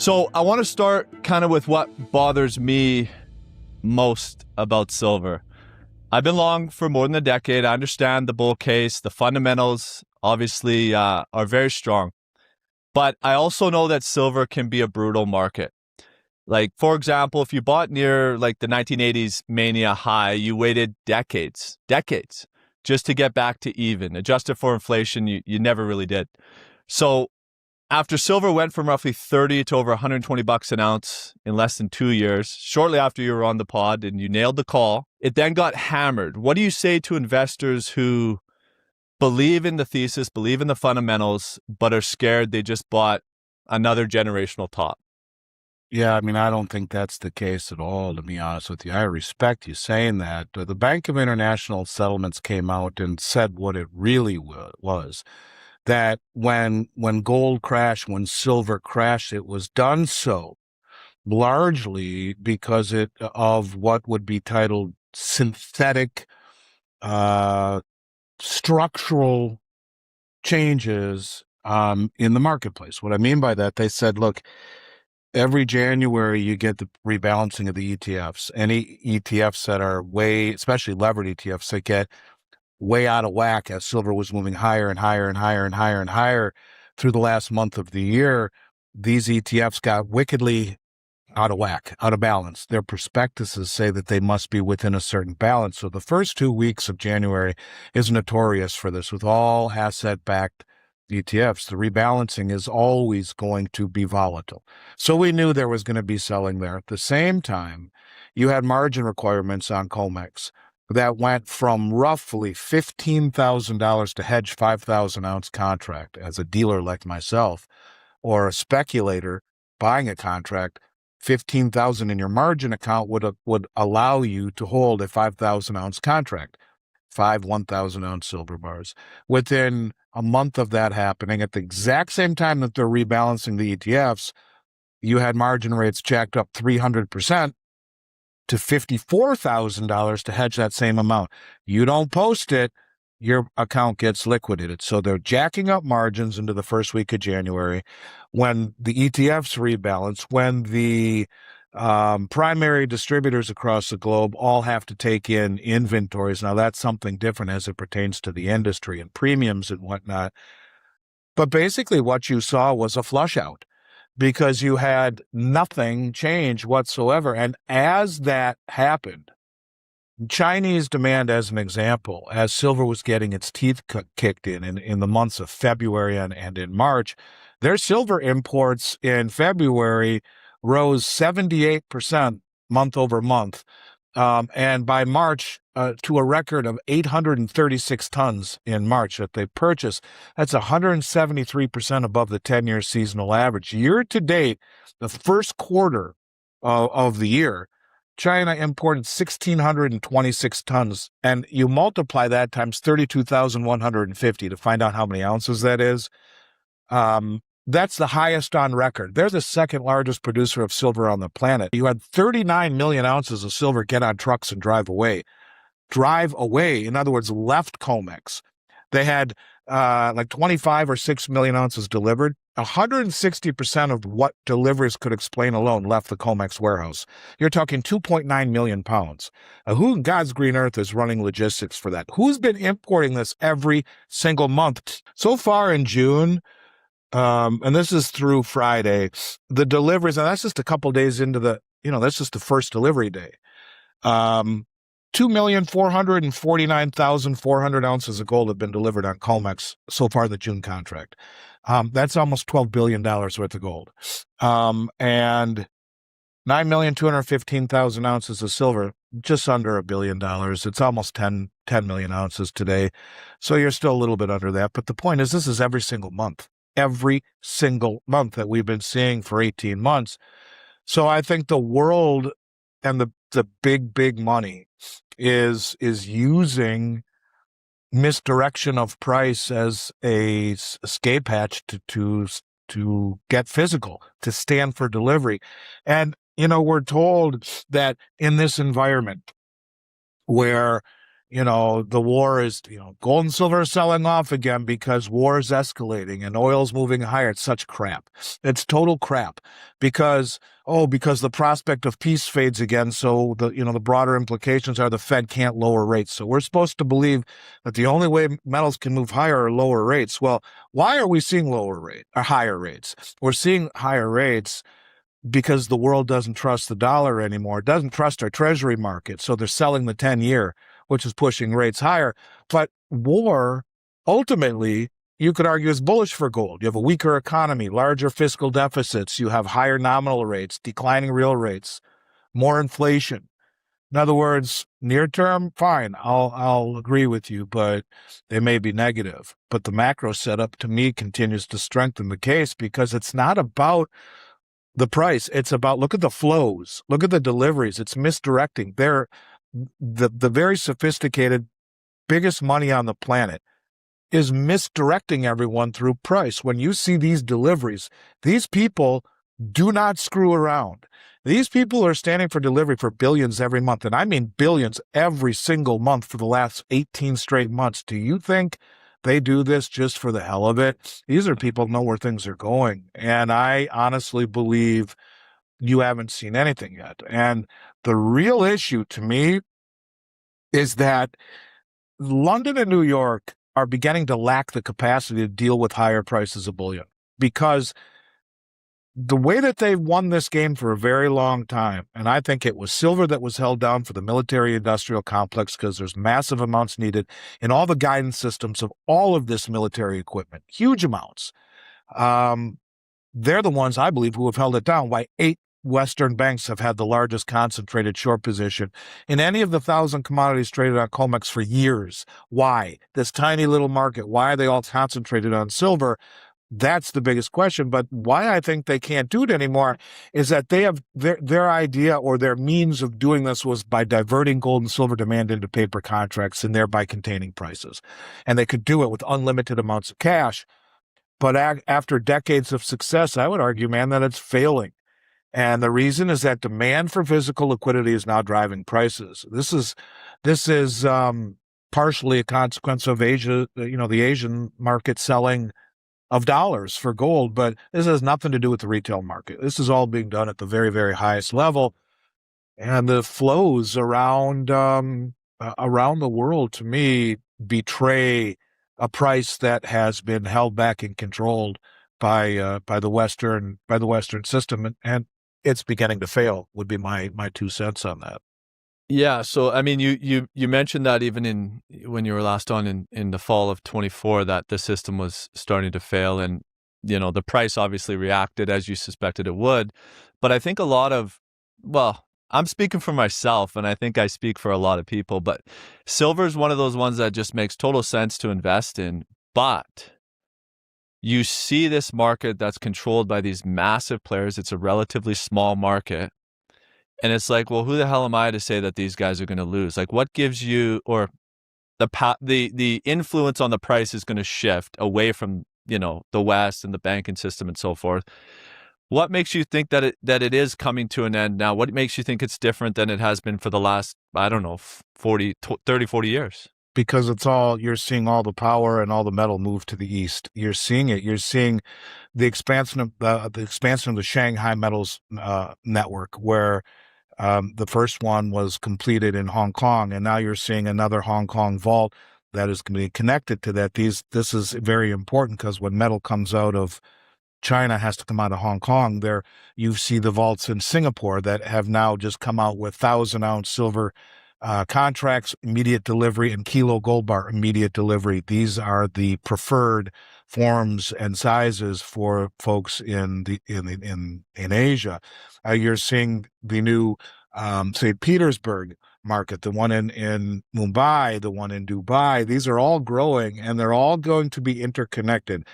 So I want to start kind of with what bothers me most about silver. I've been long for more than a decade. I understand the bull case. The fundamentals obviously are very strong. But I also know that silver can be a brutal market. Like, for example, if you bought near like the 1980s mania high, you waited decades just to get back to even. Adjusted for inflation, you never really did. So after silver went from roughly 30 to over 120 bucks an ounce in less than 2 years, shortly after you were on the pod and you nailed the call, it then got hammered. What do you say to investors who believe in the thesis, believe in the fundamentals, but are scared they just bought another generational top? Yeah, I mean, I don't think that's the case at all, to be honest with you. I respect you saying that. The Bank of International Settlements came out and said what it really was, that when gold crashed, when silver crashed, it was done so largely because of what would be titled synthetic structural changes in the marketplace. What I mean by that, they said, look, every January, you get the rebalancing of the ETFs. Any ETFs that are especially levered ETFs, that get way out of whack as silver was moving higher and higher and higher and higher and higher through the last month of the year. These ETFs got wickedly out of whack, out of balance. Their prospectuses say that they must be within a certain balance. So the first 2 weeks of January is notorious for this with all asset-backed ETFs. The rebalancing is always going to be volatile. So we knew there was going to be selling there. At the same time, you had margin requirements on COMEX that went from roughly $15,000 to hedge 5,000 ounce contract as a dealer like myself, or a speculator buying a contract. 15,000 in your margin account would allow you to hold a 5,000 ounce contract, 5 1,000 ounce silver bars. Within a month of that happening, at the exact same time that they're rebalancing the ETFs, you had margin rates jacked up 300% to $54,000 to hedge that same amount. You don't post it, your account gets liquidated. So they're jacking up margins into the first week of January. When the ETFs rebalance, when the primary distributors across the globe all have to take in inventories. Now, that's something different as it pertains to the industry and premiums and whatnot. But basically what you saw was a flush out because you had nothing change whatsoever. And as that happened, Chinese demand, as an example, as silver was getting its teeth kicked in the months of February and in March, their silver imports in February rose 78% month over month. And by March, to a record of 836 tons in March that they purchased. That's 173% above the 10-year seasonal average. Year to date, the first quarter of the year, China imported 1,626 tons, and you multiply that times 32,150 to find out how many ounces that is. That's the highest on record. They're the second largest producer of silver on the planet. You had 39 million ounces of silver get on trucks and drive away. Drive away, in other words, left COMEX. They had like 25 or 6 million ounces delivered. 160% of what deliveries could explain alone left the COMEX warehouse. You're talking 2.9 million pounds. Who in God's green earth is running logistics for that? Who's been importing this every single month? So far in June, and this is through Friday, the deliveries, and that's just a couple days into that's just the first delivery day. 2,449,400 ounces of gold have been delivered on COMEX so far, the June contract. That's almost $12 billion worth of gold. And 9,215,000 ounces of silver, just under $1 billion. It's almost 10 million ounces today. So you're still a little bit under that. But the point is, this is every single month that we've been seeing for 18 months. So I think the world and the big money is using misdirection of price as a escape hatch to get physical, to stand for delivery. And, we're told that in this environment where the war is, gold and silver is selling off again because war is escalating and oil's moving higher. It's such crap. It's total crap because the prospect of peace fades again. So the broader implications are the Fed can't lower rates. So we're supposed to believe that the only way metals can move higher are lower rates. Well, why are we seeing higher rates? We're seeing higher rates because the world doesn't trust the dollar anymore. It doesn't trust our treasury market. So they're selling the 10-year, which is pushing rates higher. But war, ultimately, you could argue is bullish for gold. You have a weaker economy, larger fiscal deficits. You have higher nominal rates, declining real rates, more inflation. In other words, near term, fine, I'll agree with you, but they may be negative. But the macro setup, to me, continues to strengthen the case because it's not about the price. It's about, look at the flows, look at the deliveries. It's misdirecting. They're the very sophisticated, biggest money on the planet is misdirecting everyone through price. When you see these deliveries, these people do not screw around. These people are standing for delivery for billions every month. And I mean billions every single month for the last 18 straight months. Do you think they do this just for the hell of it? These are people who know where things are going. And I honestly believe you haven't seen anything yet. And the real issue to me is that London and New York are beginning to lack the capacity to deal with higher prices of bullion because the way that they've won this game for a very long time, and I think it was silver that was held down for the military-industrial complex because there's massive amounts needed in all the guidance systems of all of this military equipment, huge amounts. They're the ones, I believe, who have held it down. Why 8 Western banks have had the largest concentrated short position in any of the 1,000 commodities traded on COMEX for years. Why? This tiny little market. Why are they all concentrated on silver? That's the biggest question. But why I think they can't do it anymore is that they have their idea or their means of doing this was by diverting gold and silver demand into paper contracts and thereby containing prices. And they could do it with unlimited amounts of cash. But after decades of success, I would argue, man, that it's failing. And the reason is that demand for physical liquidity is now driving prices. This is partially a consequence of Asia, the Asian market selling of dollars for gold, but this has nothing to do with the retail market. This is all being done at the very, very highest level. And the flows around the world, to me, betray a price that has been held back and controlled by the Western system, and it's beginning to fail. Would be my 2 cents on that. Yeah, so I mean, you mentioned that even when you were last on in the fall of 24, that the system was starting to fail, and the price obviously reacted as you suspected it would. But I think I'm speaking for myself, and I think I speak for a lot of people. But silver is one of those ones that just makes total sense to invest in. But you see this market that's controlled by these massive players. It's a relatively small market. And it's like, well, who the hell am I to say that these guys are going to lose? Like, what gives you, or the influence on the price is going to shift away from, the West and the banking system and so forth. What makes you think that it is coming to an end now? What makes you think it's different than it has been for the last, I don't know, 40 years? Because you're seeing all the power and all the metal move to the east. You're seeing it. You're seeing the expansion of the Shanghai Metals network, where the first one was completed in Hong Kong, and now you're seeing another Hong Kong vault that is going to be connected to that. This is very important because when metal comes out of China, has to come out of Hong Kong. There, you see the vaults in Singapore that have now just come out with 1,000-ounce silver contracts, immediate delivery, and kilo gold bar immediate delivery. These are the preferred forms and sizes for folks in Asia. You're seeing the new St. Petersburg market, the one in Mumbai, the one in Dubai. These are all growing, and they're all going to be interconnected.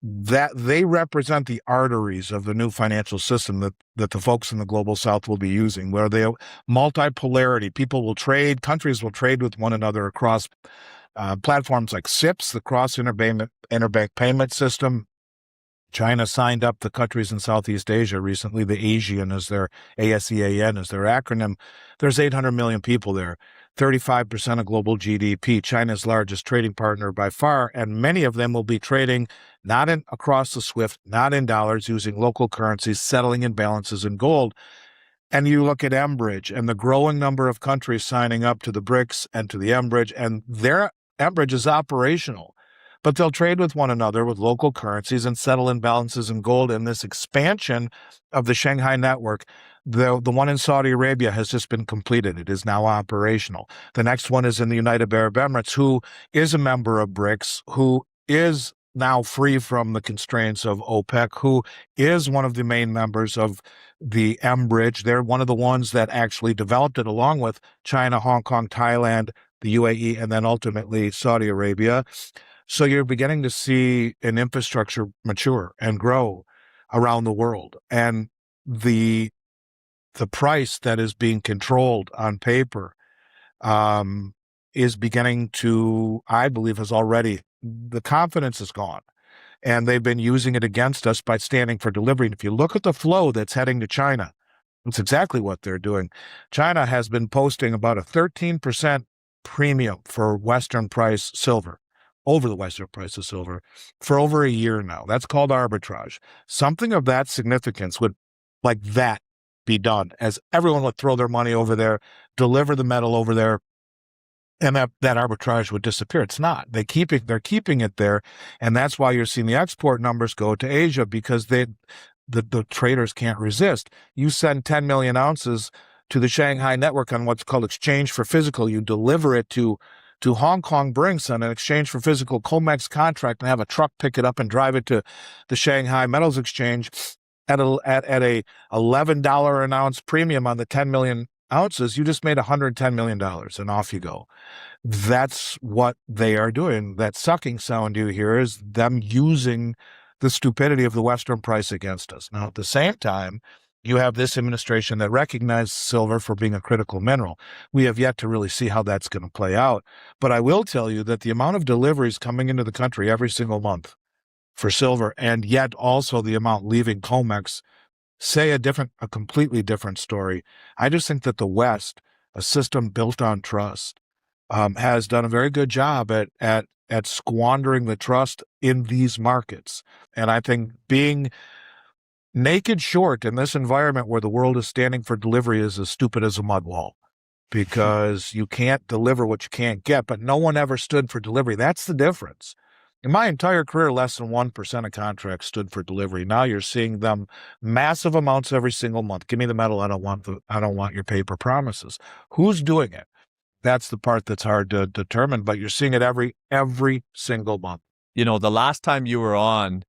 That they represent the arteries of the new financial system that the folks in the global south will be using, where they multipolarity. Countries will trade with one another across platforms like CIPS, the Cross Interbank Payment System. China signed up the countries in Southeast Asia recently. The ASEAN is their acronym. There's 800 million people there. 35% of global GDP, China's largest trading partner by far, and many of them will be trading not in across the SWIFT, not in dollars, using local currencies, settling imbalances in gold. And you look at Enbridge and the growing number of countries signing up to the BRICS and to the Enbridge, and their Enbridge is operational, but they'll trade with one another with local currencies and settle imbalances in gold. And this expansion of the Shanghai network, the one in Saudi Arabia has just been completed. It is now operational. The next one is in the United Arab Emirates, who is a member of BRICS, who is now free from the constraints of OPEC, who is one of the main members of the Enbridge. They're one of the ones that actually developed it, along with China, Hong Kong, Thailand, the UAE, and then ultimately Saudi Arabia. So you're beginning to see an infrastructure mature and grow around the world. And the price that is being controlled on paper is beginning to, I believe, the confidence is gone. And they've been using it against us by standing for delivery. And if you look at the flow that's heading to China, it's exactly what they're doing. China has been posting about a 13% premium for Western price silver, over the Western price of silver, for over a year now. That's called arbitrage. Something of that significance would, like that, be done, as everyone would throw their money over there, deliver the metal over there, and that arbitrage would disappear. It's not. They're keeping it there, and that's why you're seeing the export numbers go to Asia, because the traders can't resist. You send 10 million ounces to the Shanghai network on what's called exchange for physical. You deliver it to Hong Kong Brinks on an exchange for physical COMEX contract, and have a truck pick it up and drive it to the Shanghai Metals Exchange at a $11 an ounce premium on the 10 million ounces. You just made $110 million, and off you go. That's what they are doing. That sucking sound you hear is them using the stupidity of the Western price against us. Now, at the same time, you have this administration that recognizes silver for being a critical mineral. We have yet to really see how that's going to play out. But I will tell you that the amount of deliveries coming into the country every single month for silver, and yet also the amount leaving COMEX, say a completely different story. I just think that the West, a system built on trust, has done a very good job at squandering the trust in these markets. And I think being naked short in this environment where the world is standing for delivery is as stupid as a mud wall, because you can't deliver what you can't get, but no one ever stood for delivery. That's the difference. In my entire career, less than 1% of contracts stood for delivery. Now you're seeing them massive amounts every single month. Give me the metal. I don't want your paper promises. Who's doing it? That's the part that's hard to determine, but you're seeing it every single month. You know, the last time you were on,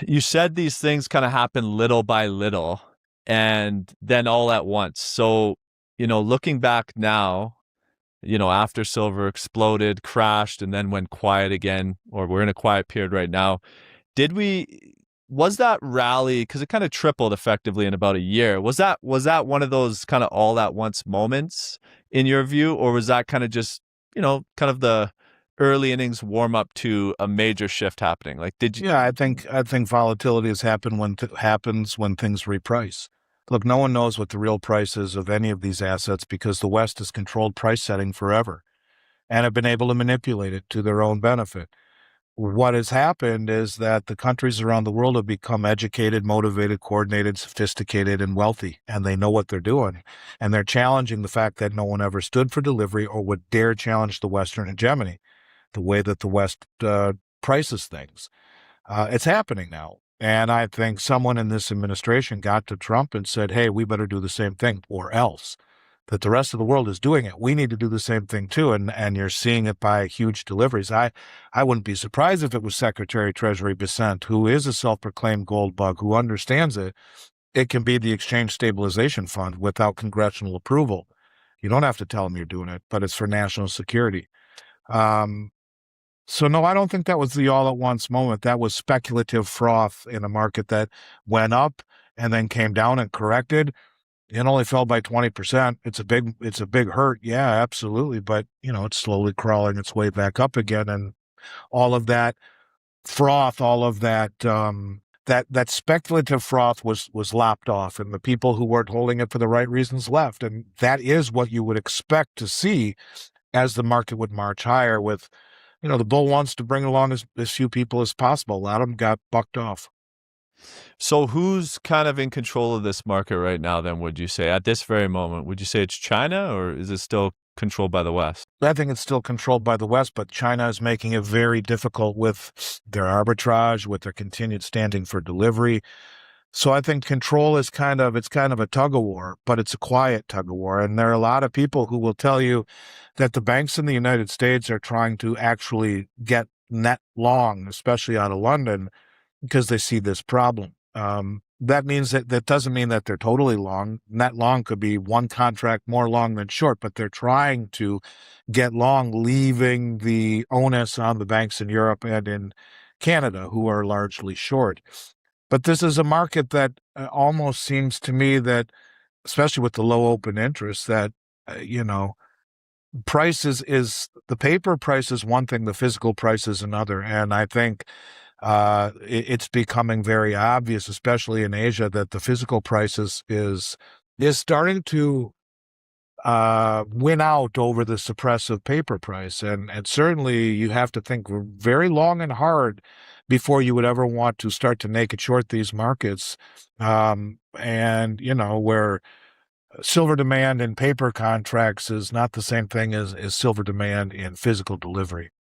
you said these things kind of happen little by little and then all at once. So, you know, looking back now, you know, after silver exploded, crashed, and then went quiet again, or we're in a quiet period right now, was that rally, because it kind of tripled effectively in about a year, was that one of those kind of all at once moments in your view, or was that kind of just, you know, kind of the early innings warm up to a major shift happening? Like, did you? Yeah, I think volatility has happened happens when things reprice. Look, no one knows what the real price is of any of these assets, because the West has controlled price setting forever and have been able to manipulate it to their own benefit. What has happened is that the countries around the world have become educated, motivated, coordinated, sophisticated, and wealthy, and they know what they're doing. And they're challenging the fact that no one ever stood for delivery or would dare challenge the Western hegemony, the way that the West prices things. It's happening now. And I think someone in this administration got to Trump and said, hey, we better do the same thing, or else. That the rest of the world is doing it. We need to do the same thing too. And you're seeing it by huge deliveries. I wouldn't be surprised if it was Secretary of Treasury Bessent, who is a self-proclaimed gold bug, who understands it. It can be the Exchange Stabilization Fund without congressional approval. You don't have to tell them you're doing it, but it's for national security. So no, I don't think that was the all-at-once moment. That was speculative froth in a market that went up and then came down and corrected. It only fell by 20%. It's a big hurt. Yeah, absolutely. But, you know, it's slowly crawling its way back up again. And all of that froth, all of that that speculative froth was lopped off, and the people who weren't holding it for the right reasons left. And that is what you would expect to see as the market would march higher. With, the bull wants to bring along as few people as possible. A lot of them got bucked off. So who's kind of in control of this market right now then, would you say, at this very moment? Would you say it's China, or is it still controlled by the West? I think it's still controlled by the West, but China is making it very difficult with their arbitrage, with their continued standing for delivery. So I think control is kind of a tug of war, but it's a quiet tug of war. And there are a lot of people who will tell you that the banks in the United States are trying to actually get net long, especially out of London, because they see this problem. That means that doesn't mean that they're totally long. Net long could be one contract more long than short, but they're trying to get long, leaving the onus on the banks in Europe and in Canada, who are largely short. But this is a market that almost seems to me that, especially with the low open interest, that, price is the paper price is one thing, the physical price is another. And I think it's becoming very obvious, especially in Asia, that the physical price is starting to win out over the suppressive paper price. And certainly you have to think very long and hard before you would ever want to start to naked short these markets. And, where silver demand in paper contracts is not the same thing as silver demand in physical delivery.